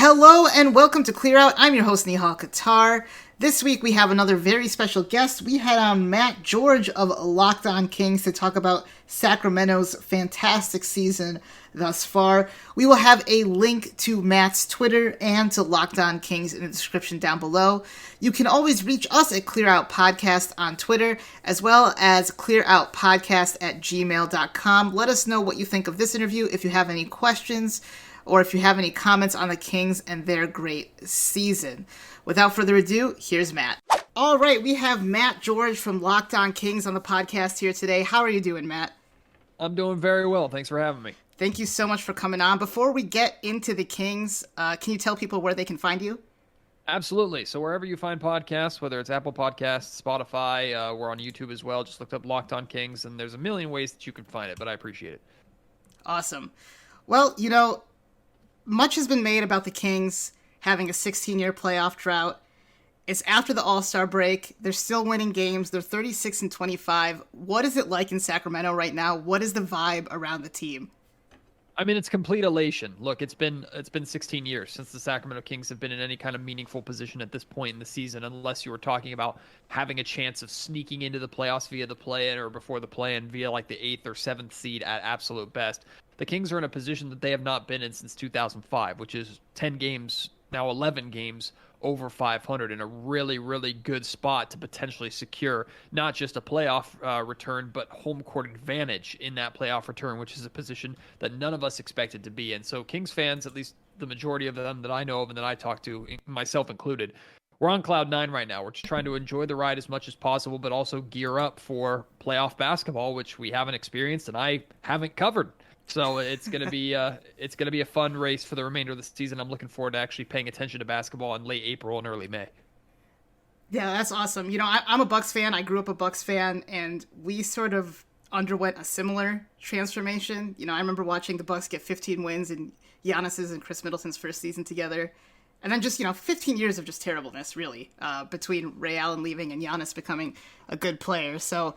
Hello and welcome to Clear Out. I'm your host, Nihal Qatar. This week we have another very special guest. We had on Matt George of Locked On Kings to talk about Sacramento's fantastic season thus far. We will have a link to Matt's Twitter and to Locked On Kings in the description down below. You can always reach us at Clear Out Podcast on Twitter, as well as clearoutpodcast@gmail.com. Let us know what you think of this interview, if you have any questions, or if you have any comments on the Kings and their great season. Without further ado, here's Matt. All right, we have Matt George from Locked On Kings on the podcast here today. How are you doing, Matt? I'm doing very well. Thanks for having me. Thank you so much for coming on. Before we get into the Kings, can you tell people where they can find you? Absolutely. So wherever you find podcasts, whether it's Apple Podcasts, Spotify, we're on YouTube as well. Just look up Locked On Kings, and there's a million ways that you can find it, but I appreciate it. Awesome. Well, much has been made about the Kings having a 16-year playoff drought. It's after the All-Star break. They're still winning games. They're 36-25. What is it like in Sacramento right now? What is the vibe around the team? I mean, it's complete elation. Look, it's been 16 years since the Sacramento Kings have been in any kind of meaningful position at this point in the season, unless you were talking about having a chance of sneaking into the playoffs via the play-in or before the play-in via like the 8th or 7th seed at absolute best. The Kings are in a position that they have not been in since 2005, which is 10 games, now 11 games over 500, in a really, really good spot to potentially secure not just a playoff return, but home court advantage in that playoff return, which is a position that none of us expected to be in. So Kings fans, at least the majority of them that I know of and that I talk to, myself included, we're on cloud nine right now. We're just trying to enjoy the ride as much as possible, but also gear up for playoff basketball, which we haven't experienced and I haven't covered. So it's gonna be a fun race for the remainder of the season. I'm looking forward to actually paying attention to basketball in late April and early May. Yeah, that's awesome. I'm a Bucks fan. I grew up a Bucks fan, and we sort of underwent a similar transformation. I remember watching the Bucks get 15 wins in Giannis's and Chris Middleton's first season together, and then just 15 years of just terribleness, really, between Ray Allen leaving and Giannis becoming a good player. So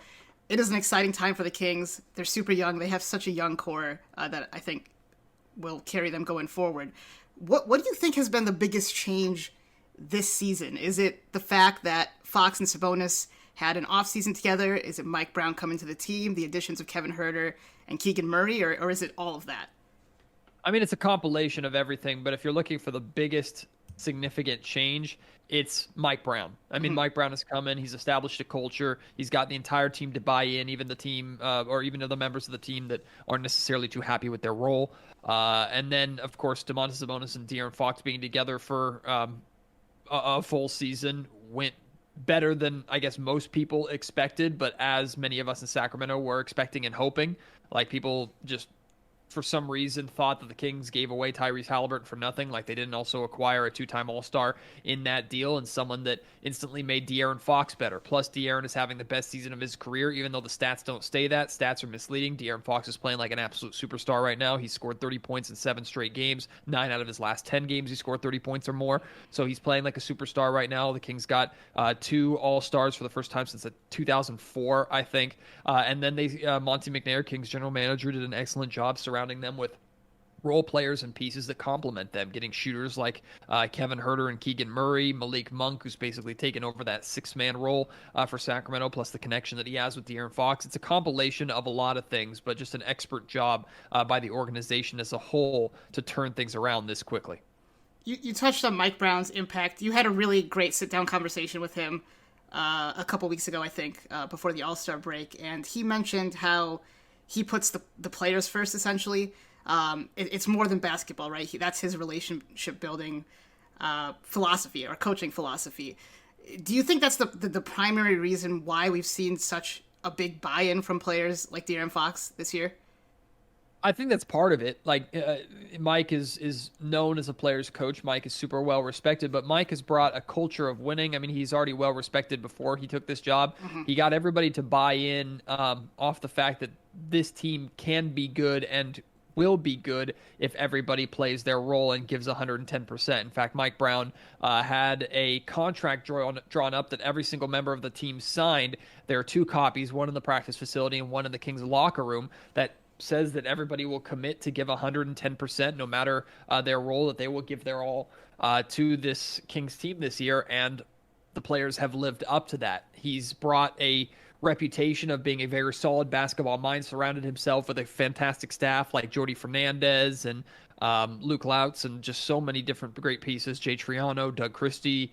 it is an exciting time for the Kings. They're super young. They have such a young core that I think will carry them going forward. What do you think has been the biggest change this season? Is it the fact that Fox and Sabonis had an offseason together? Is it Mike Brown coming to the team, the additions of Kevin Huerter and Keegan Murray, or is it all of that? I mean, it's a compilation of everything, but if you're looking for the biggest significant change, it's Mike Brown. I mean, Mike Brown has come in. He's established a culture. He's got the entire team to buy in, even the team or even the members of the team that aren't necessarily too happy with their role. And then, of course, Domantas Sabonis and De'Aaron Fox being together for a full season went better than, I guess, most people expected, but as many of us in Sacramento were expecting and hoping. Like, people just for some reason thought that the Kings gave away Tyrese Halliburton for nothing, like they didn't also acquire a two-time All-Star in that deal and someone that instantly made De'Aaron Fox better. Plus, De'Aaron is having the best season of his career, even though the stats don't stay that. Stats are misleading. De'Aaron Fox is playing like an absolute superstar right now. He scored 30 points in 7 straight games. 9 out of his last 10 games, he scored 30 points or more. So he's playing like a superstar right now. The Kings got 2 All-Stars for the first time since 2004, I think. And then Monty McNair, Kings general manager, did an excellent job surrounding them with role players and pieces that complement them, getting shooters like Kevin Huerter and Keegan Murray, Malik Monk, who's basically taken over that 6-man role for Sacramento, plus the connection that he has with De'Aaron Fox. It's a compilation of a lot of things, but just an expert job by the organization as a whole to turn things around this quickly. You touched on Mike Brown's impact. You had a really great sit-down conversation with him a couple weeks ago, I think, before the All-Star break, and he mentioned how he puts the players first, essentially. It's more than basketball, right? That's his relationship building philosophy or coaching philosophy. Do you think that's the primary reason why we've seen such a big buy-in from players like De'Aaron Fox this year? I think that's part of it. Like Mike is known as a player's coach. Mike is super well respected, but Mike has brought a culture of winning. I mean, he's already well respected before he took this job. He got everybody to buy in off the fact that this team can be good and will be good if everybody plays their role and gives 110%. In fact, Mike Brown had a contract drawn up that every single member of the team signed. There are 2 copies, one in the practice facility and one in the Kings locker room, that says that everybody will commit to give 110% no matter their role, that they will give their all to this Kings team this year, and the players have lived up to that. He's brought a reputation of being a very solid basketball mind, surrounded himself with a fantastic staff like Jordi Fernandez and Luke Lautz, and just so many different great pieces. Jay Triano, Doug Christie.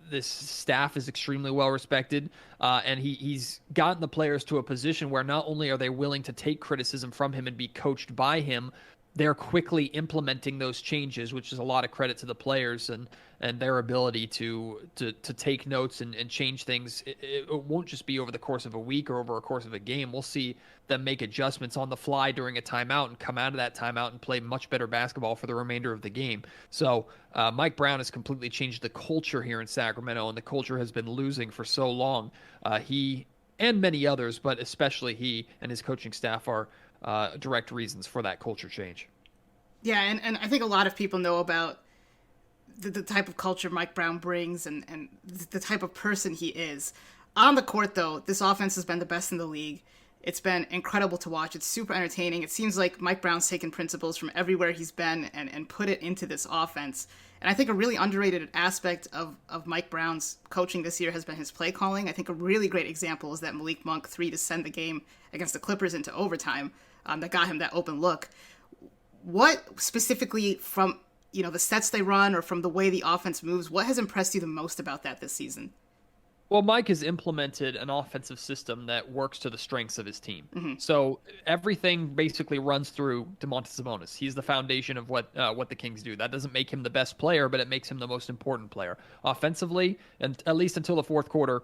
This staff is extremely well respected, and he's gotten the players to a position where not only are they willing to take criticism from him and be coached by him, they're quickly implementing those changes, which is a lot of credit to the players and their ability to take notes and change things. It won't just be over the course of a week or over a course of a game. We'll see them make adjustments on the fly during a timeout and come out of that timeout and play much better basketball for the remainder of the game. So Mike Brown has completely changed the culture here in Sacramento, and the culture has been losing for so long. He and many others, but especially he and his coaching staff are direct reasons for that culture change. Yeah, and I think a lot of people know about the type of culture Mike Brown brings and the type of person he is. On the court, though, this offense has been the best in the league. It's been incredible to watch. It's super entertaining. It seems like Mike Brown's taken principles from everywhere he's been and put it into this offense. And I think a really underrated aspect of Mike Brown's coaching this year has been his play calling. I think a really great example is that Malik Monk 3 to send the game against the Clippers into overtime that got him that open look. What specifically from the sets they run or from the way the offense moves, what has impressed you the most about that this season? Well, Mike has implemented an offensive system that works to the strengths of his team. Mm-hmm. So everything basically runs through Domantas Sabonis. He's the foundation of what the Kings do. That doesn't make him the best player, but it makes him the most important player. Offensively, and at least until the fourth quarter,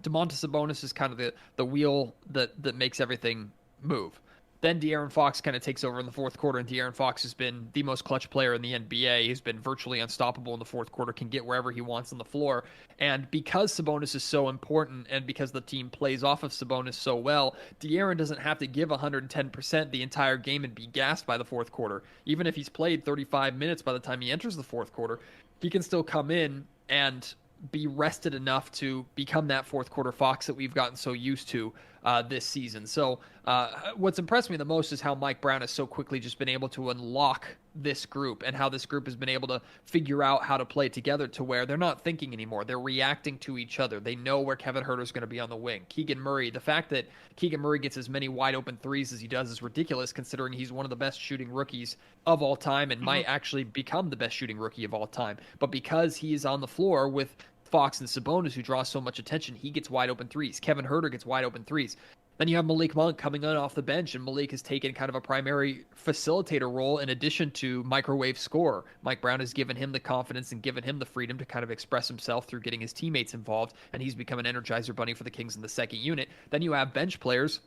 Domantas Sabonis is kind of the wheel that makes everything move. Then De'Aaron Fox kind of takes over in the fourth quarter, and De'Aaron Fox has been the most clutch player in the NBA. He's been virtually unstoppable in the fourth quarter, can get wherever he wants on the floor. And because Sabonis is so important and because the team plays off of Sabonis so well, De'Aaron doesn't have to give 110% the entire game and be gassed by the fourth quarter. Even if he's played 35 minutes by the time he enters the fourth quarter, he can still come in and be rested enough to become that fourth quarter Fox that we've gotten so used to this season. So what's impressed me the most is how Mike Brown has so quickly just been able to unlock this group and how this group has been able to figure out how to play together to where they're not thinking anymore. They're reacting to each other. They know where Kevin Huerter is going to be on the wing. Keegan Murray, the fact that Keegan Murray gets as many wide open threes as he does is ridiculous considering he's one of the best shooting rookies of all time and might actually become the best shooting rookie of all time. But because he is on the floor with Fox and Sabonis, who draw so much attention, he gets wide open threes. Kevin Huerter gets wide open threes. Then you have Malik Monk coming in off the bench, and Malik has taken kind of a primary facilitator role in addition to microwave scorer. Mike Brown has given him the confidence and given him the freedom to kind of express himself through getting his teammates involved, and he's become an energizer bunny for the Kings in the second unit. Then you have bench players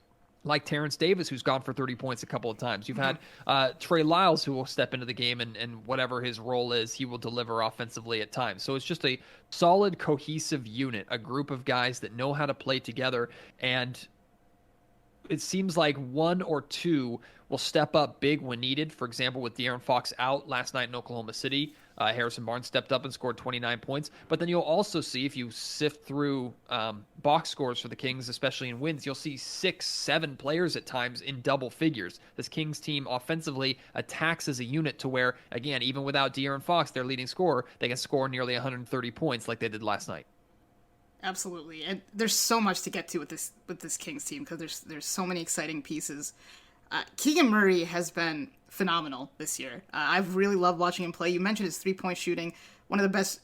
like Terrence Davis, who's gone for 30 points a couple of times. You've had Trey Lyles, who will step into the game and whatever his role is, he will deliver offensively at times. So it's just a solid, cohesive unit, a group of guys that know how to play together. And it seems like one or two will step up big when needed. For example, with De'Aaron Fox out last night in Oklahoma City, Harrison Barnes stepped up and scored 29 points. But then you'll also see, if you sift through box scores for the Kings, especially in wins, you'll see 6-7 players at times in double figures. This Kings team offensively attacks as a unit to where, again, even without De'Aaron Fox, their leading scorer, they can score nearly 130 points like they did last night. Absolutely, and there's so much to get to with this Kings team because there's so many exciting pieces. Keegan Murray has been phenomenal this year. I've really loved watching him play. You mentioned his three-point shooting, one of the best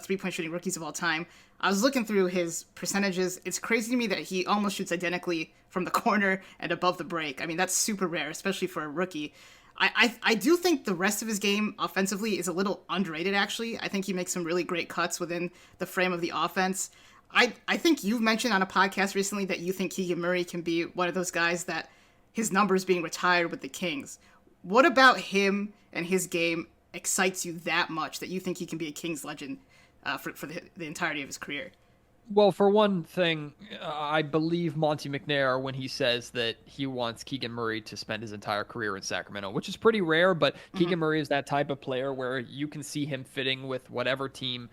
three-point shooting rookies of all time. I was looking through his percentages. It's crazy to me that he almost shoots identically from the corner and above the break. I mean, that's super rare, especially for a rookie. I do think the rest of his game offensively is a little underrated, actually. I think he makes some really great cuts within the frame of the offense. I think you've mentioned on a podcast recently that you think Keegan Murray can be one of those guys that his numbers being retired with the Kings. What about him and his game excites you that much that you think he can be a Kings legend for the entirety of his career? Well, for one thing, I believe Monty McNair when he says that he wants Keegan Murray to spend his entire career in Sacramento, which is pretty rare, but Keegan Murray is that type of player where you can see him fitting with whatever team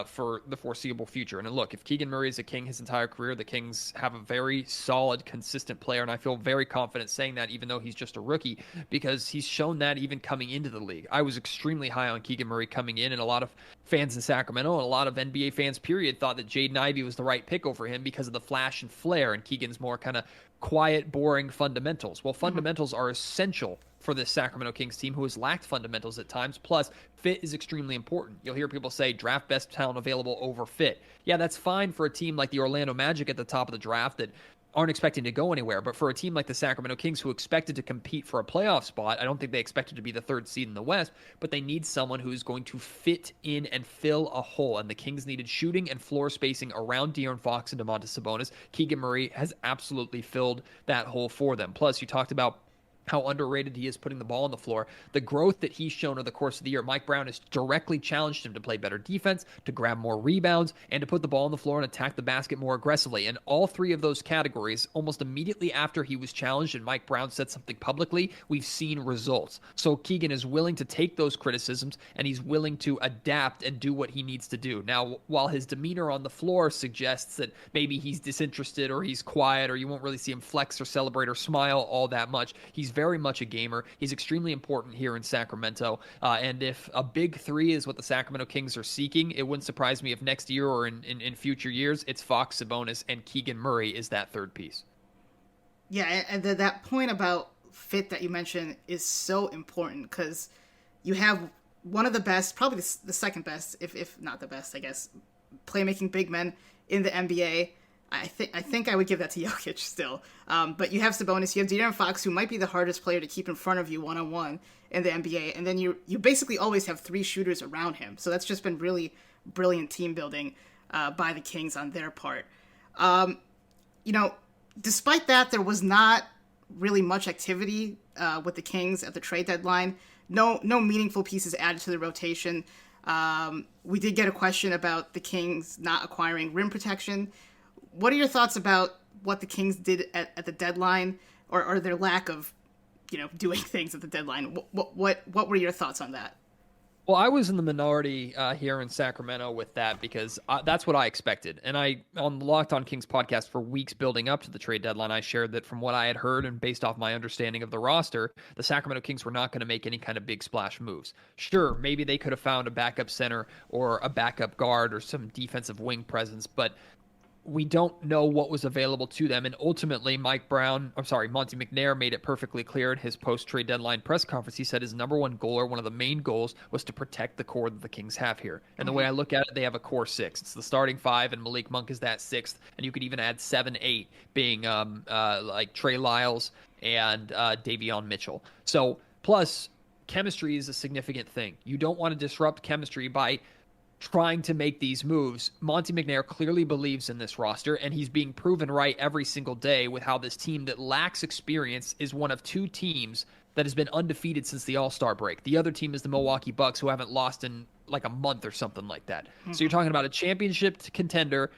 for the foreseeable future. And look, if Keegan Murray is a King his entire career, the Kings have a very solid, consistent player, and I feel very confident saying that, even though he's just a rookie, because he's shown that even coming into the league. I was extremely high on Keegan Murray coming in, and a lot of fans in Sacramento and a lot of NBA fans, period, thought that Jaden Ivey was the right pick over him because of the flash and flair, and Keegan's more kind of quiet, boring fundamentals. Well, fundamentals are essential for this Sacramento Kings team, who has lacked fundamentals at times. Plus, fit is extremely important. You'll hear people say draft best talent available over fit. Yeah, that's fine for a team like the Orlando Magic at the top of the draft that aren't expecting to go anywhere. But for a team like the Sacramento Kings, who expected to compete for a playoff spot, I don't think they expected to be the third seed in the West, but they need someone who's going to fit in and fill a hole. And the Kings needed shooting and floor spacing around De'Aaron Fox and Domantas Sabonis. Keegan Murray has absolutely filled that hole for them. Plus, you talked about how underrated he is putting the ball on the floor. The growth that he's shown over the course of the year, Mike Brown has directly challenged him to play better defense, to grab more rebounds, and to put the ball on the floor and attack the basket more aggressively. And all three of those categories, almost immediately after he was challenged and Mike Brown said something publicly, we've seen results. So Keegan is willing to take those criticisms, and he's willing to adapt and do what he needs to do. Now, while his demeanor on the floor suggests that maybe he's disinterested or he's quiet or you won't really see him flex or celebrate or smile all that much, he's very much a gamer. He's extremely important here in Sacramento. And if a big three is what the Sacramento Kings are seeking, it wouldn't surprise me if next year or in future years, it's Fox, Sabonis, and Keegan Murray is that third piece. Yeah, and that point about fit that you mentioned is so important, because you have one of the best, probably the second best, if not the best, I guess, playmaking big men in the NBA. I think I would give that to Jokic still. But you have Sabonis, you have De'Aaron Fox, who might be the hardest player to keep in front of you one-on-one in the NBA. And then you basically always have three shooters around him. So that's just been really brilliant team building by the Kings on their part. Despite that, there was not really much activity with the Kings at the trade deadline. No meaningful pieces added to the rotation. We did get a question about the Kings not acquiring rim protection. What are your thoughts about what the Kings did at the deadline, or their lack of, doing things at the deadline? What were your thoughts on that? Well, I was in the minority here in Sacramento with that, because that's what I expected. And on the Locked On Kings podcast for weeks building up to the trade deadline, I shared that from what I had heard and based off my understanding of the roster, the Sacramento Kings were not going to make any kind of big splash moves. Sure, maybe they could have found a backup center or a backup guard or some defensive wing presence, but we don't know what was available to them. And ultimately, Monty McNair made it perfectly clear in his post-trade deadline press conference. He said his number one goal, or one of the main goals, was to protect the core that the Kings have here. And the way I look at it, they have a core six. It's the starting five, and Malik Monk is that sixth. And you could even add 7-8, being like Trey Lyles and Davion Mitchell. So, plus, chemistry is a significant thing. You don't want to disrupt chemistry by trying to make these moves. Monty McNair clearly believes in this roster, and he's being proven right every single day with how this team that lacks experience is one of two teams that has been undefeated since the All-Star break. The other team is the Milwaukee Bucks, who haven't lost in like a month or something like that. Mm-hmm. So you're talking about a championship contender,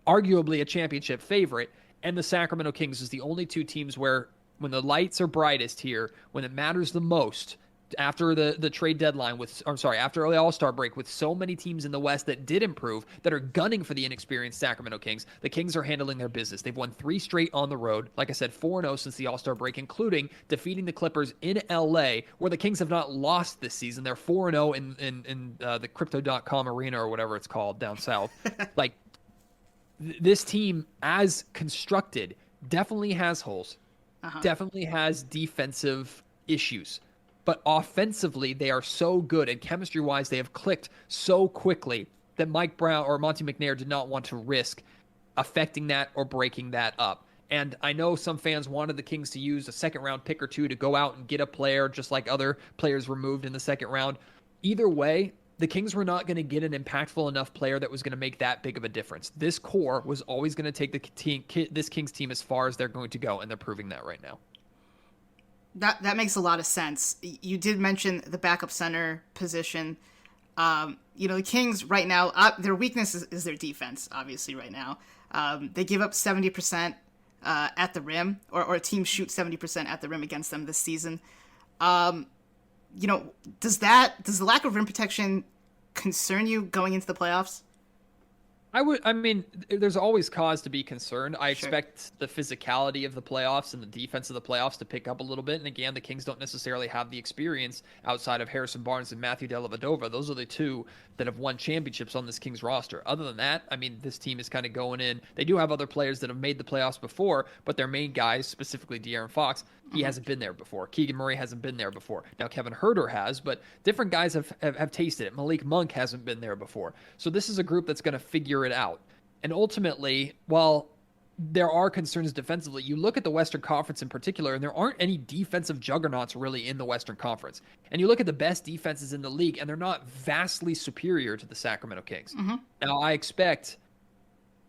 arguably a championship favorite, and the Sacramento Kings is the only two teams where, when the lights are brightest here, when it matters the most, after the trade deadline after the All-Star break, with so many teams in the West that did improve, that are gunning for the inexperienced Sacramento Kings, the Kings are handling their business. They've won 3 straight on the road. Like I said, 4-0 since the All-Star break, including defeating the Clippers in LA, where the Kings have not lost this season. They're 4-0 in the Crypto.com arena, or whatever it's called down south. Like, this team, as constructed, definitely has holes, definitely has defensive issues. But offensively, they are so good, and chemistry-wise, they have clicked so quickly that Mike Brown or Monty McNair did not want to risk affecting that or breaking that up. And I know some fans wanted the Kings to use a second-round pick or two to go out and get a player, just like other players removed in the second round. Either way, the Kings were not going to get an impactful enough player that was going to make that big of a difference. This core was always going to take this Kings team as far as they're going to go, and they're proving that right now. That makes a lot of sense. You did mention the backup center position. The Kings right now, their weakness is their defense, obviously, right now. They give up 70% at the rim, or a team shoots 70% at the rim against them this season. Does the lack of rim protection concern you going into the playoffs? I mean, there's always cause to be concerned. I Sure. expect the physicality of the playoffs and the defense of the playoffs to pick up a little bit. And again, the Kings don't necessarily have the experience outside of Harrison Barnes and Matthew Dellavedova. Those are the two that have won championships on this Kings roster. Other than that, I mean, this team is kind of going in. They do have other players that have made the playoffs before, but their main guys, specifically De'Aaron Fox, he hasn't been there before. Keegan Murray hasn't been there before. Now, Kevin Huerter has, but different guys have tasted it. Malik Monk hasn't been there before. So this is a group that's going to figure it out. And ultimately, while there are concerns defensively, you look at the Western Conference in particular, and there aren't any defensive juggernauts really in the Western Conference. And you look at the best defenses in the league, and they're not vastly superior to the Sacramento Kings. Now, I expect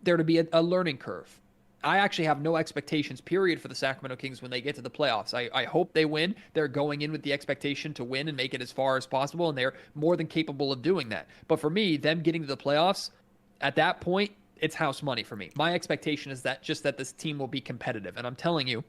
there to be a learning curve. I actually have no expectations, period, for the Sacramento Kings when they get to the playoffs. I hope they win. They're going in with the expectation to win and make it as far as possible, and they're more than capable of doing that. But for me, them getting to the playoffs, at that point, it's house money for me. My expectation is that this team will be competitive. And I'm telling you,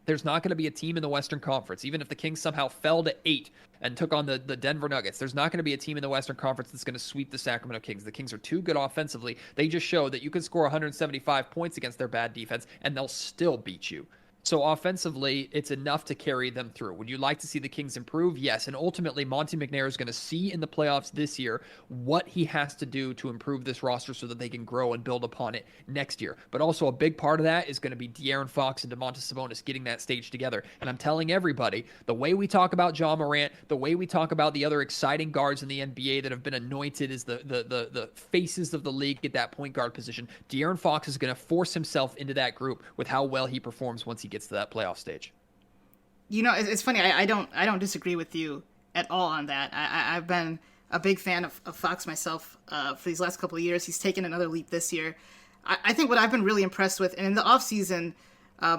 there's not going to be a team in the Western Conference, even if the Kings somehow fell to 8 and took on the Denver Nuggets. There's not going to be a team in the Western Conference that's going to sweep the Sacramento Kings. The Kings are too good offensively. They just show that you can score 175 points against their bad defense, and they'll still beat you. So offensively, it's enough to carry them through. Would you like to see the Kings improve? Yes. And ultimately, Monte McNair is going to see in the playoffs this year what he has to do to improve this roster so that they can grow and build upon it next year. But also a big part of that is going to be De'Aaron Fox and Domantas Sabonis getting that stage together. And I'm telling everybody, the way we talk about Ja Morant, the way we talk about the other exciting guards in the NBA that have been anointed as the faces of the league at that point guard position, De'Aaron Fox is going to force himself into that group with how well he performs once he gets to that playoff stage. You know, it's funny. I don't disagree with you at all on that. I've been a big fan of Fox myself for these last couple of years. He's taken another leap this year. I think what I've been really impressed with, and in the offseason,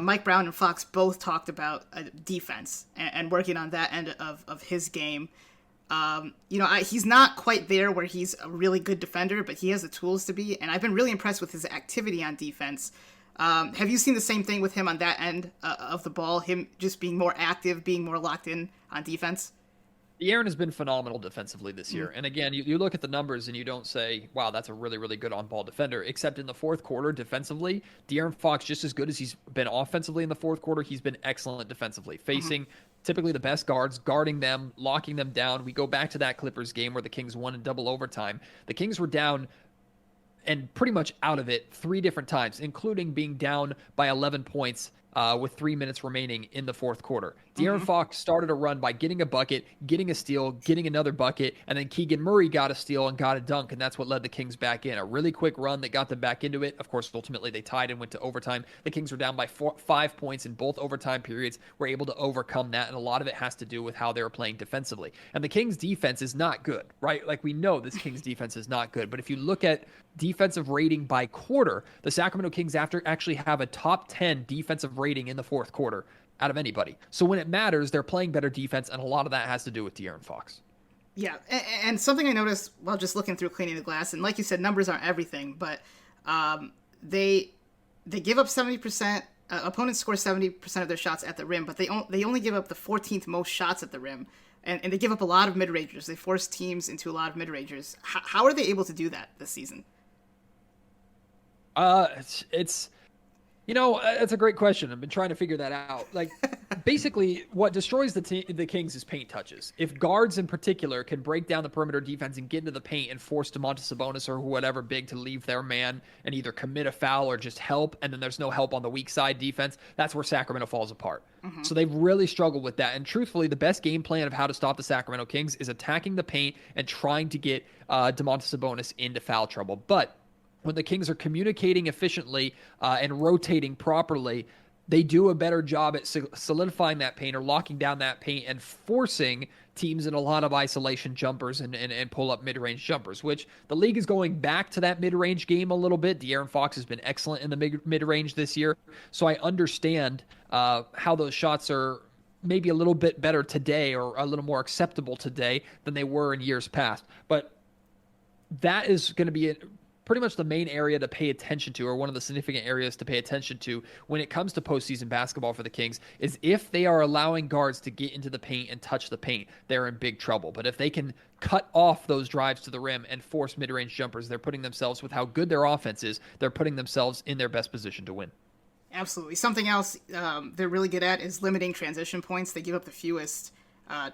Mike Brown and Fox both talked about defense and working on that end of his game. You know, he's not quite there where he's a really good defender, but he has the tools to be, and I've been really impressed with his activity on defense. Have you seen the same thing with him on that end of the ball? Him just being more active, being more locked in on defense? De'Aaron has been phenomenal defensively this year. And again, you look at the numbers and you don't say, wow, that's a really, really good on-ball defender. Except in the fourth quarter, defensively, De'Aaron Fox, just as good as he's been offensively in the fourth quarter, he's been excellent defensively, facing typically the best guards, guarding them, locking them down. We go back to that Clippers game where the Kings won in double overtime. The Kings were down and pretty much out of it 3 different times, including being down by 11 points with 3 minutes remaining in the fourth quarter. De'Aaron Fox started a run by getting a bucket, getting a steal, getting another bucket, and then Keegan Murray got a steal and got a dunk, and that's what led the Kings back in. A really quick run that got them back into it. Of course, ultimately they tied and went to overtime. The Kings were down by 5 points in both overtime periods, were able to overcome that, and a lot of it has to do with how they were playing defensively. And the Kings' defense is not good, right? Like, we know this Kings' defense is not good, but if you look at defensive rating by quarter, the Sacramento Kings actually have a top 10 defensive rating in the fourth quarter out of anybody. So when it matters, they're playing better defense, and a lot of that has to do with De'Aaron Fox. Yeah, and something I noticed while just looking through Cleaning the Glass, and like you said, numbers aren't everything, but they give up 70%. Opponents score 70% of their shots at the rim, but they only give up the 14th most shots at the rim, and they give up a lot of mid-rangers. They force teams into a lot of mid-rangers. How are they able to do that this season? It's that's a great question. I've been trying to figure that out. Like, basically, what destroys the Kings is paint touches. If guards in particular can break down the perimeter defense and get into the paint and force Domantas Sabonis or whatever big to leave their man and either commit a foul or just help, and then there's no help on the weak side defense, that's where Sacramento falls apart. So they've really struggled with that. And truthfully, the best game plan of how to stop the Sacramento Kings is attacking the paint and trying to get Domantas Sabonis into foul trouble. But when the Kings are communicating efficiently and rotating properly, they do a better job at solidifying that paint or locking down that paint and forcing teams in a lot of isolation jumpers and pull-up mid-range jumpers, which the league is going back to that mid-range game a little bit. De'Aaron Fox has been excellent in the mid-range this year, so I understand how those shots are maybe a little bit better today or a little more acceptable today than they were in years past. But that is going to be pretty much the main area to pay attention to, or one of the significant areas to pay attention to when it comes to postseason basketball for the Kings, is if they are allowing guards to get into the paint and touch the paint, they're in big trouble. But if they can cut off those drives to the rim and force mid-range jumpers, they're putting themselves, with how good their offense is, they're putting themselves in their best position to win. Absolutely. Something else they're really good at is limiting transition points. They give up the fewest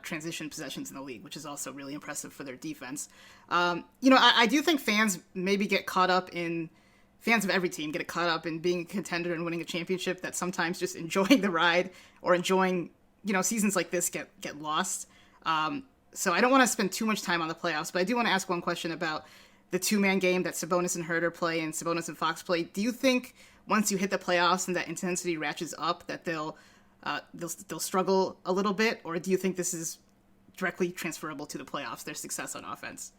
transition possessions in the league, which is also really impressive for their defense. I do think fans maybe get caught up in, fans of every team get caught up in being a contender and winning a championship, that sometimes just enjoying the ride or enjoying, seasons like this get lost. So I don't want to spend too much time on the playoffs, but I do want to ask one question about the two-man game that Sabonis and Herter play and Sabonis and Fox play. Do you think once you hit the playoffs and that intensity ratchets up, that they'll struggle a little bit, or do you think this is directly transferable to the playoffs, their success on offense?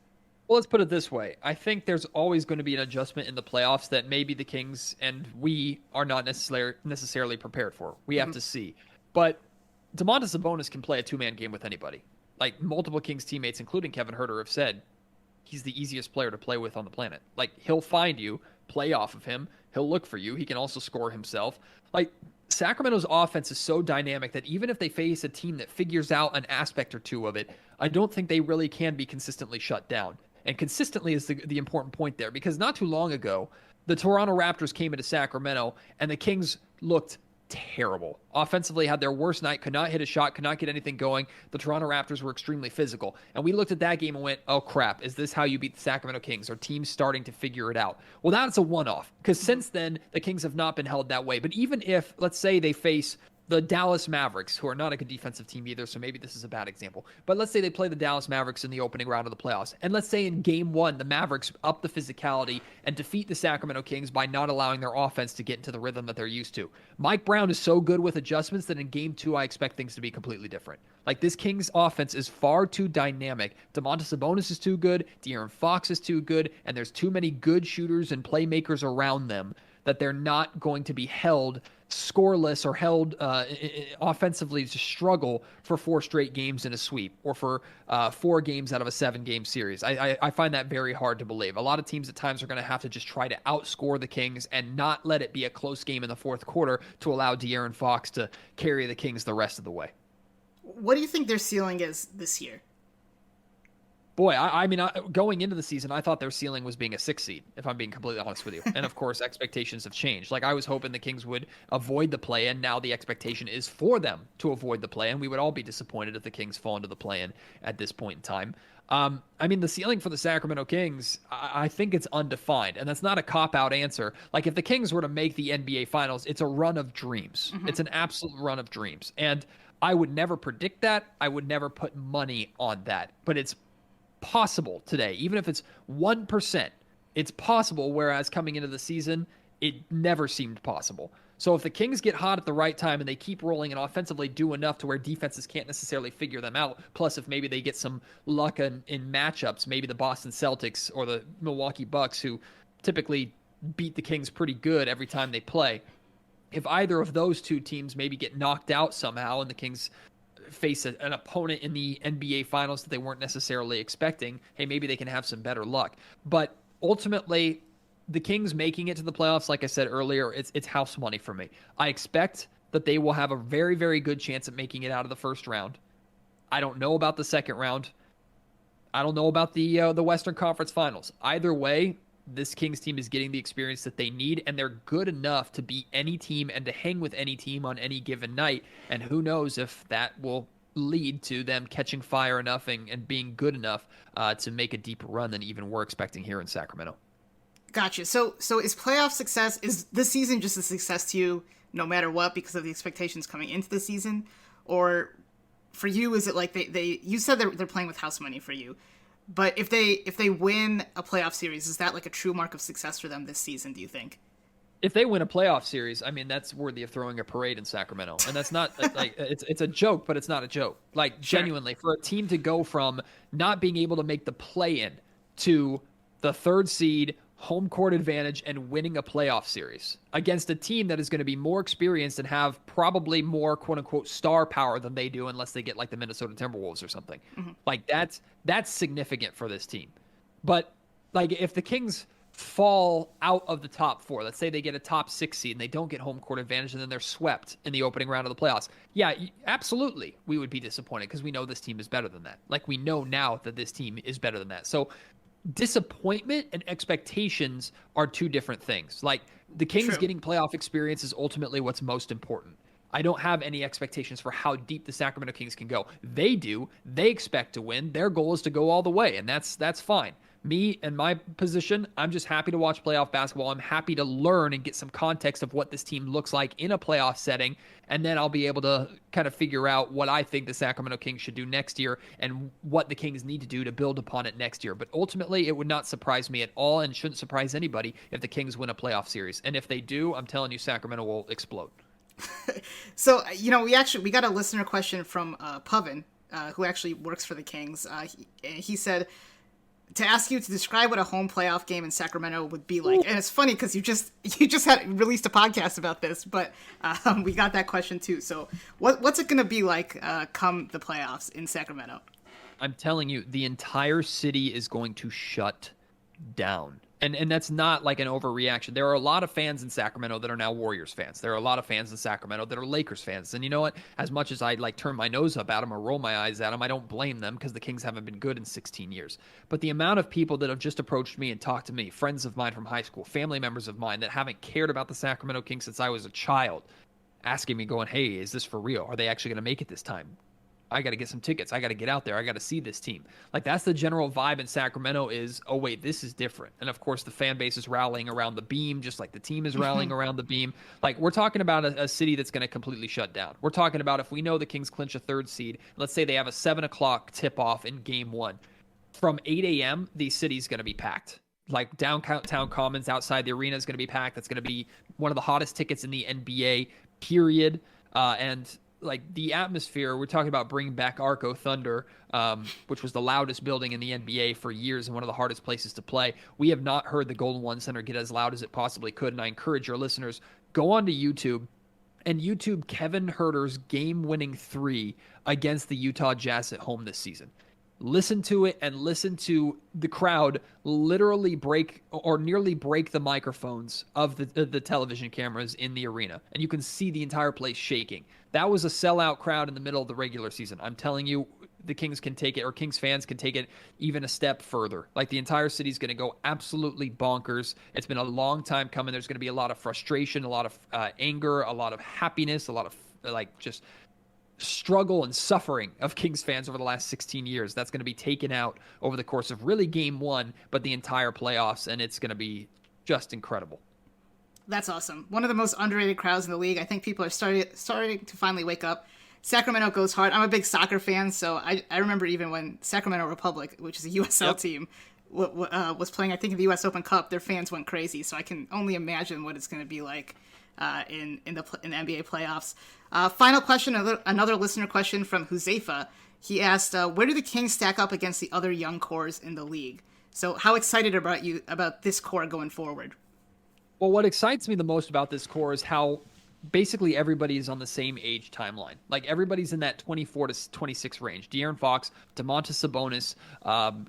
Well, let's put it this way. I think there's always going to be an adjustment in the playoffs that maybe the Kings and we are not necessarily prepared for. We have to see. But Domantas Sabonis can play a two-man game with anybody. Like, multiple Kings teammates, including Kevin Herter, have said he's the easiest player to play with on the planet. Like, he'll find you, play off of him, he'll look for you, he can also score himself. Like, Sacramento's offense is so dynamic that even if they face a team that figures out an aspect or two of it, I don't think they really can be consistently shut down. And consistently is the important point there, because not too long ago, the Toronto Raptors came into Sacramento and the Kings looked terrible. Offensively, had their worst night, could not hit a shot, could not get anything going. The Toronto Raptors were extremely physical. And we looked at that game and went, oh crap, is this how you beat the Sacramento Kings? Are teams starting to figure it out? Well, that's a one-off, because since then, the Kings have not been held that way. But even if, let's say they face the Dallas Mavericks, who are not a good defensive team either, so maybe this is a bad example. But let's say they play the Dallas Mavericks in the opening round of the playoffs. And let's say in game one, the Mavericks up the physicality and defeat the Sacramento Kings by not allowing their offense to get into the rhythm that they're used to. Mike Brown is so good with adjustments that in game two, I expect things to be completely different. Like, this Kings offense is far too dynamic. Domantas Sabonis is too good. De'Aaron Fox is too good. And there's too many good shooters and playmakers around them that they're not going to be held scoreless or held offensively to struggle for 4 straight games in a sweep, or for 4 games out of a 7-game series. I find that very hard to believe. A lot of teams at times are going to have to just try to outscore the Kings and not let it be a close game in the fourth quarter to allow De'Aaron Fox to carry the Kings the rest of the way. What do you think their ceiling is this year? Boy, I mean, going into the season, I thought their ceiling was being a 6 seed, if I'm being completely honest with you. And of course, expectations have changed. Like, I was hoping the Kings would avoid the play-in. Now the expectation is for them to avoid the play-in. We would all be disappointed if the Kings fall into the play-in at this point in time. I mean, the ceiling for the Sacramento Kings, I think it's undefined, and that's not a cop-out answer. Like, if the Kings were to make the NBA Finals, it's a run of dreams. It's an absolute run of dreams. And I would never predict that. I would never put money on that. But it's possible today. Even if it's 1%, it's possible, whereas coming into the season, it never seemed possible. So if the Kings get hot at the right time and they keep rolling and offensively do enough to where defenses can't necessarily figure them out, plus if maybe they get some luck in matchups, maybe the Boston Celtics or the Milwaukee Bucks, who typically beat the Kings pretty good every time they play, if either of those two teams maybe get knocked out somehow and the Kings face an opponent in the NBA Finals that they weren't necessarily expecting, hey, maybe they can have some better luck. But ultimately, the Kings making it to the playoffs, like I said earlier, it's house money for me. I expect that they will have a very, very good chance at making it out of the first round. I don't know about the second round. I don't know about the Western Conference Finals. Either way, this Kings team is getting the experience that they need, and they're good enough to beat any team and to hang with any team on any given night. And who knows if that will lead to them catching fire enough and being good enough to make a deeper run than even we're expecting here in Sacramento. Gotcha. So is playoff success, is this season just a success to you no matter what because of the expectations coming into the season? Or for you, is it like they you said they're playing with house money for you, but if they win a playoff series, is that like a true mark of success for them this season, do you think? If they win a playoff series, I mean, that's worthy of throwing a parade in Sacramento. And that's not like, it's a joke, but it's not a joke. Like, genuinely, for a team to go from not being able to make the play-in to the 3rd seed, home court advantage, and winning a playoff series against a team that is going to be more experienced and have probably more quote-unquote star power than they do, unless they get like the Minnesota Timberwolves or something. Like, that's significant for this team. But like, if the Kings fall out of the top four. Let's say they get a top 6 seed and they don't get home court advantage and then they're swept in the opening round of the playoffs. Yeah, absolutely. We would be disappointed because we know this team is better than that. Like we know now that this team is better than that. So disappointment and expectations are two different things. Like the Kings True. getting playoff experience is ultimately what's most important. I don't have any expectations for how deep the Sacramento Kings can go. They do. They expect to win. Their goal is to go all the way, and that's fine. Me and my position, I'm just happy to watch playoff basketball. I'm happy to learn and get some context of what this team looks like in a playoff setting, and then I'll be able to kind of figure out what I think the Sacramento Kings should do next year and what the Kings need to do to build upon it next year. But ultimately, it would not surprise me at all and shouldn't surprise anybody if the Kings win a playoff series. And if they do, I'm telling you, Sacramento will explode. So, we got a listener question from Puvin, who actually works for the Kings. He said to ask you to describe what a home playoff game in Sacramento would be like. And it's funny because you just had released a podcast about this, but we got that question too. So what's it going to be like come the playoffs in Sacramento? I'm telling you, the entire city is going to shut down. And that's not like an overreaction. There are a lot of fans in Sacramento that are now Warriors fans. There are a lot of fans in Sacramento that are Lakers fans. And you know what? As much as I like turn my nose up at them or roll my eyes at them, I don't blame them because the Kings haven't been good in 16 years. But the amount of people that have just approached me and talked to me, friends of mine from high school, family members of mine that haven't cared about the Sacramento Kings since I was a child, asking me going, hey, is this for real? Are they actually going to make it this time? I got to get some tickets. I got to get out there. I got to see this team. Like that's the general vibe in Sacramento is, oh wait, this is different. And of course the fan base is rallying around the beam, just like the team is rallying around the beam. Like we're talking about a city that's going to completely shut down. We're talking about if we know the Kings clinch a 3rd seed, let's say they have a 7:00 tip off in game 1 from 8 a.m. the city's going to be packed. Like downtown Commons outside the arena is going to be packed. That's going to be one of the hottest tickets in the NBA period. And like the atmosphere, we're talking about bringing back Arco Thunder, which was the loudest building in the NBA for years and one of the hardest places to play. We have not heard the Golden One Center get as loud as it possibly could, and I encourage your listeners, go onto YouTube and YouTube Kevin Huerter's game-winning 3 against the Utah Jazz at home this season. Listen to it and listen to the crowd literally break or nearly break the microphones of the television cameras in the arena. And you can see the entire place shaking. That was a sellout crowd in the middle of the regular season. I'm telling you, the Kings can take it, or Kings fans can take it even a step further. Like the entire city's going to go absolutely bonkers. It's been a long time coming. There's going to be a lot of frustration, a lot of anger, a lot of happiness, a lot of like just struggle and suffering of Kings fans over the last 16 years. That's going to be taken out over the course of really game 1, but the entire playoffs, and it's going to be just incredible. That's awesome. One of the most underrated crowds in the league. I think people are starting to finally wake up. Sacramento goes hard. I'm a big soccer fan, so I remember even when Sacramento Republic, which is a USL team, was playing, I think, in the US Open Cup, their fans went crazy. So I can only imagine what it's going to be like in the NBA playoffs. Final question, another listener question from Huzaifa. He asked, where do the Kings stack up against the other young cores in the league? So how excited are you about this core going forward? Well, what excites me the most about this core is how basically everybody is on the same age timeline. Like everybody's in that 24 to 26 range. De'Aaron Fox, Domantas Sabonis,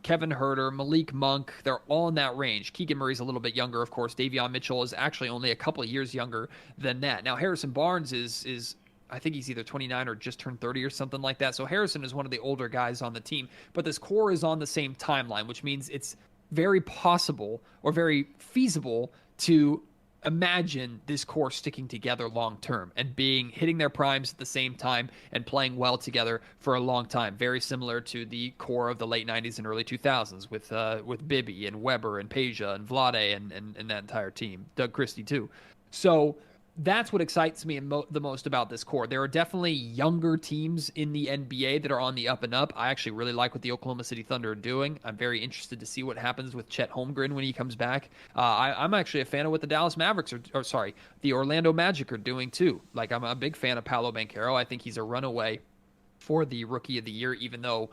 Kevin Huerter, Malik Monk, they're all in that range. Keegan Murray's a little bit younger, of course. Davion Mitchell is actually only a couple of years younger than that. Now, Harrison Barnes is I think he's either 29 or just turned 30 or something like that. So Harrison is one of the older guys on the team. But this core is on the same timeline, which means it's very possible or very feasible to imagine this core sticking together long term and hitting their primes at the same time and playing well together for a long time. Very similar to the core of the late 90s and early 2000s with Bibby and Weber and Peja and Vlade and that entire team. Doug Christie too. So that's what excites me the most about this core. There are definitely younger teams in the NBA that are on the up and up. I actually really like what the Oklahoma City Thunder are doing. I'm very interested to see what happens with Chet Holmgren when he comes back. I'm actually a fan of what the Dallas Mavericks the Orlando Magic are doing too. Like I'm a big fan of Paolo Banchero. I think he's a runaway for the Rookie of the Year, even though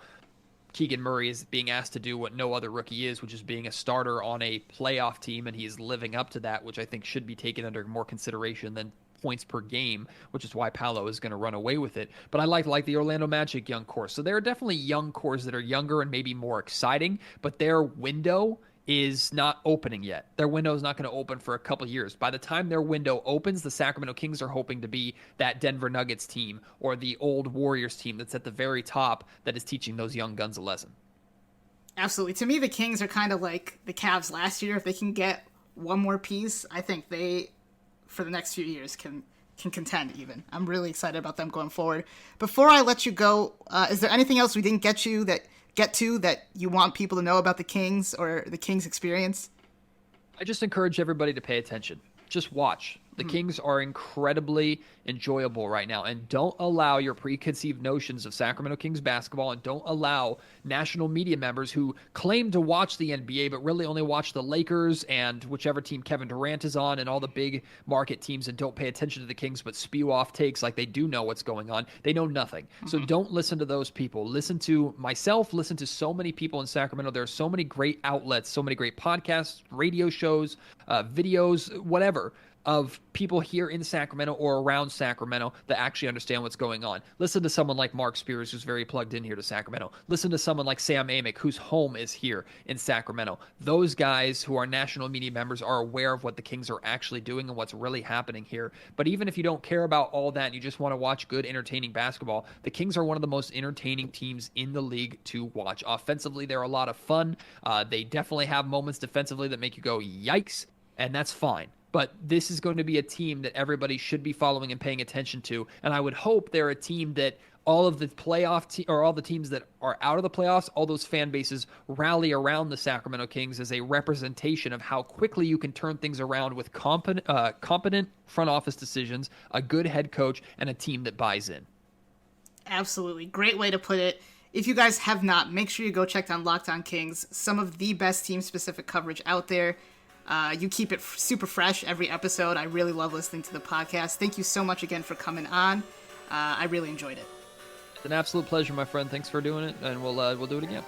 Keegan Murray is being asked to do what no other rookie is, which is being a starter on a playoff team, and he's living up to that, which I think should be taken under more consideration than points per game, which is why Paolo is going to run away with it. But I like the Orlando Magic young core. So there are definitely young cores that are younger and maybe more exciting, but their window is not opening yet. Their window is not going to open for a couple years. By the time their window opens, the Sacramento Kings are hoping to be that Denver Nuggets team or the old Warriors team that's at the very top that is teaching those young guns a lesson. Absolutely. To me, the Kings are kind of like the Cavs last year. If they can get one more piece, I think they, for the next few years, can contend even. I'm really excited about them going forward. Before I let you go, is there anything else we didn't get to that you want people to know about the Kings or the Kings experience? I just encourage everybody to pay attention. Just watch. The Kings are incredibly enjoyable right now, and don't allow your preconceived notions of Sacramento Kings basketball, and don't allow national media members who claim to watch the NBA but really only watch the Lakers and whichever team Kevin Durant is on and all the big market teams, and don't pay attention to the Kings but spew off takes like they do know what's going on. They know nothing. So don't listen to those people. Listen to myself, listen to so many people in Sacramento. There are so many great outlets, so many great podcasts, radio shows, videos, whatever, of people here in Sacramento or around Sacramento that actually understand what's going on. Listen to someone like Mark Spears, who's very plugged in here to Sacramento. Listen to someone like Sam Amick, whose home is here in Sacramento. Those guys who are national media members are aware of what the Kings are actually doing and what's really happening here. But even if you don't care about all that and you just want to watch good, entertaining basketball, the Kings are one of the most entertaining teams in the league to watch. Offensively, they're a lot of fun. They definitely have moments defensively that make you go, yikes, and that's fine. But this is going to be a team that everybody should be following and paying attention to. And I would hope they're a team that all of the or all the teams that are out of the playoffs, all those fan bases rally around the Sacramento Kings as a representation of how quickly you can turn things around with competent front office decisions, a good head coach, and a team that buys in. Absolutely. Great way to put it. If you guys have not, make sure you go check out Locked On Kings, some of the best team-specific coverage out there. You keep it super fresh every episode. I really love listening to the podcast. Thank you so much again for coming on. I really enjoyed it. It's an absolute pleasure, my friend. Thanks for doing it, and we'll do it again.